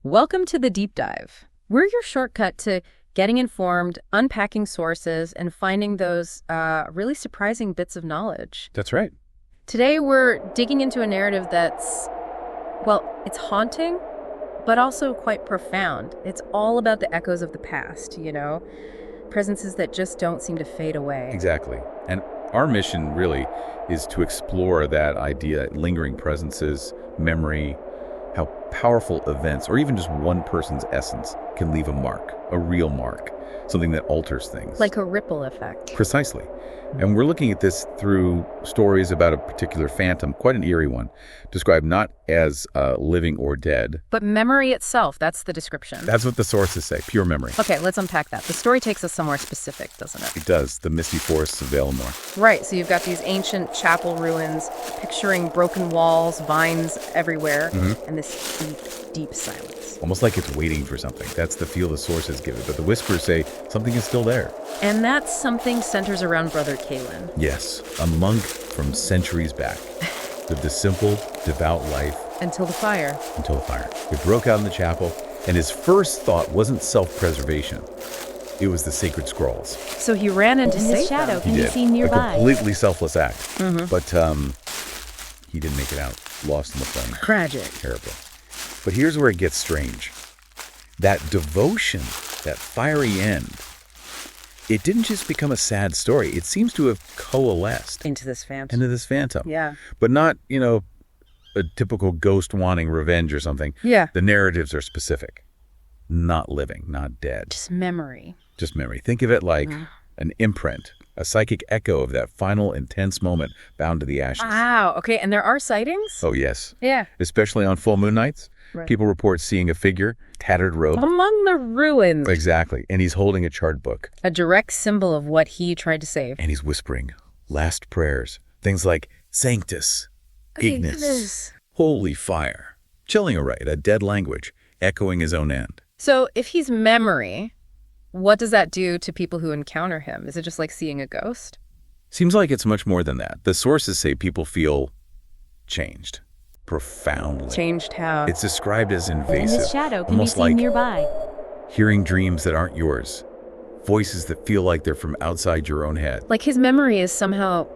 Welcome to the Deep Dive. We're your shortcut to getting informed, unpacking sources, and finding those really surprising bits of knowledge. That's right. Today, we're digging into a narrative that's, well, it's haunting, but also quite profound. It's all about the echoes of the past, presences that just don't seem to fade away. Exactly. And our mission really is to explore that idea, lingering presences, memory, how powerful events, or even just one person's essence, can leave a mark, a real mark, something that alters things. Like a ripple effect. Precisely. And we're looking at this through stories about a particular phantom, quite an eerie one, described not as living or dead. But memory itself, that's the description. That's what the sources say, pure memory. Okay, let's unpack that. The story takes us somewhere specific, doesn't it? It does, the misty forests of Valemore. Right, so you've got these ancient chapel ruins, picturing broken walls, vines everywhere, and this deep, deep silence. Almost like it's waiting for something. That's the feel the sources give it. But the whispers say something is still there. And that something centers around Brother Kalen. Yes, a monk from centuries back. Lived a simple, devout life. Until the fire. It broke out in the chapel, and his first thought wasn't self-preservation. It was the sacred scrolls. So he ran in to In save his shadow them. can be seen A nearby. completely selfless act. But he didn't make it out. Lost in the flame. Tragic. Terrible. But here's where it gets strange. That devotion, that fiery end, it didn't just become a sad story. It seems to have coalesced Into this phantom. into this phantom. Yeah. But not, a typical ghost wanting revenge or something. Yeah. The narratives are specific. Not living, not dead. Just memory. Just memory. Think of it like an imprint, a psychic echo of that final intense moment bound to the ashes. Wow. Okay, and there are sightings? Oh, yes. Yeah. Especially on full moon nights. Right. People report seeing a figure, tattered robe. Among the ruins. Exactly. And he's holding a charred book. A direct symbol of what he tried to save. And he's whispering last prayers. Things like Sanctus, Ignis, Holy Fire. Chilling a right, a dead language, echoing his own end. So if he's memory, what does that do to people who encounter him? Is it just like seeing a ghost? Seems like it's much more than that. The sources say people feel changed. Profoundly. Changed how? It's described as In invasive. his shadow can be almost seen like nearby. hearing dreams that aren't yours. Voices that feel like they're from outside your own head. Like his memory is somehow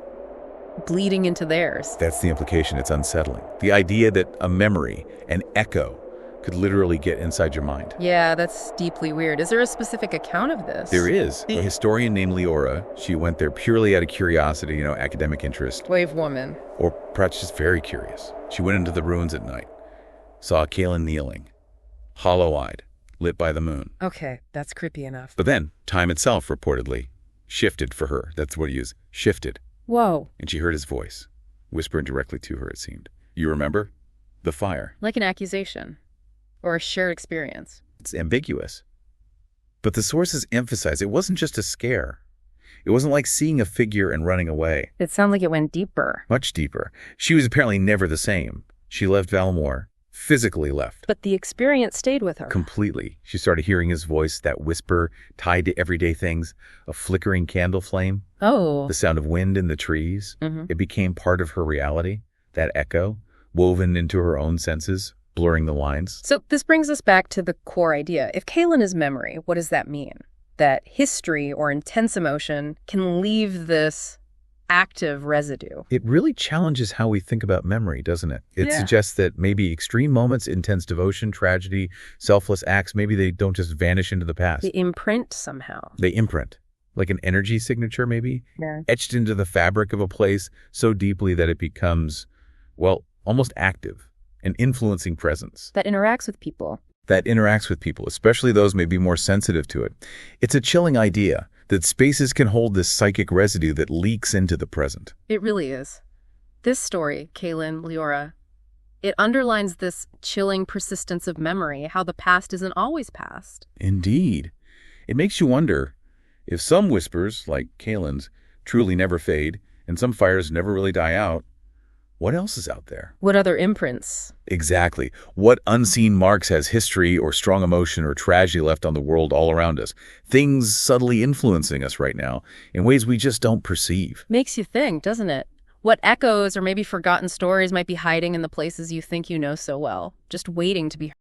bleeding into theirs. That's the implication. It's unsettling. The idea that a memory, an echo, could literally get inside your mind. Yeah, that's deeply weird. Is there a specific account of this? There is. A historian named Leora. She went there purely out of curiosity, academic interest, Wave woman. or perhaps just very curious. She went into the ruins at night, saw Kalen kneeling, hollow-eyed, lit by the moon. Okay, that's creepy enough. But then, time itself, reportedly, shifted for her. That's what he used. Shifted. Whoa. And she heard his voice, whispering directly to her, it seemed. You remember? The fire. Like an accusation. Or a shared experience. It's ambiguous. But the sources emphasize it wasn't just a scare. It wasn't like seeing a figure and running away. It sounds like it went deeper. Much deeper. She was apparently never the same. She left Valemore, physically left. But the experience stayed with her. Completely. She started hearing his voice, that whisper tied to everyday things, a flickering candle flame, Oh. the sound of wind in the trees. Mhm. It became part of her reality, that echo, woven into her own senses, blurring the lines. So this brings us back to the core idea. If Kalen is memory, what does that mean? That history or intense emotion can leave this active residue. It really challenges how we think about memory, doesn't it? It Yeah. suggests that maybe extreme moments, intense devotion, tragedy, selfless acts, maybe they don't just vanish into the past. The imprint somehow. They imprint, like an energy signature maybe, Yeah. etched into the fabric of a place so deeply that it becomes, almost active, an influencing presence That interacts with people. that interacts with people, especially those may be more sensitive to it. It's a chilling idea that spaces can hold this psychic residue that leaks into the present. It really is. This story, Kalen, Leora, it underlines this chilling persistence of memory, how the past isn't always past. Indeed. It makes you wonder if some whispers, like Kalen's, truly never fade, and some fires never really die out, what else is out there? What other imprints? Exactly. What unseen marks has history or strong emotion or tragedy left on the world all around us? Things subtly influencing us right now in ways we just don't perceive. Makes you think, doesn't it? What echoes or maybe forgotten stories might be hiding in the places you think you know so well, just waiting to be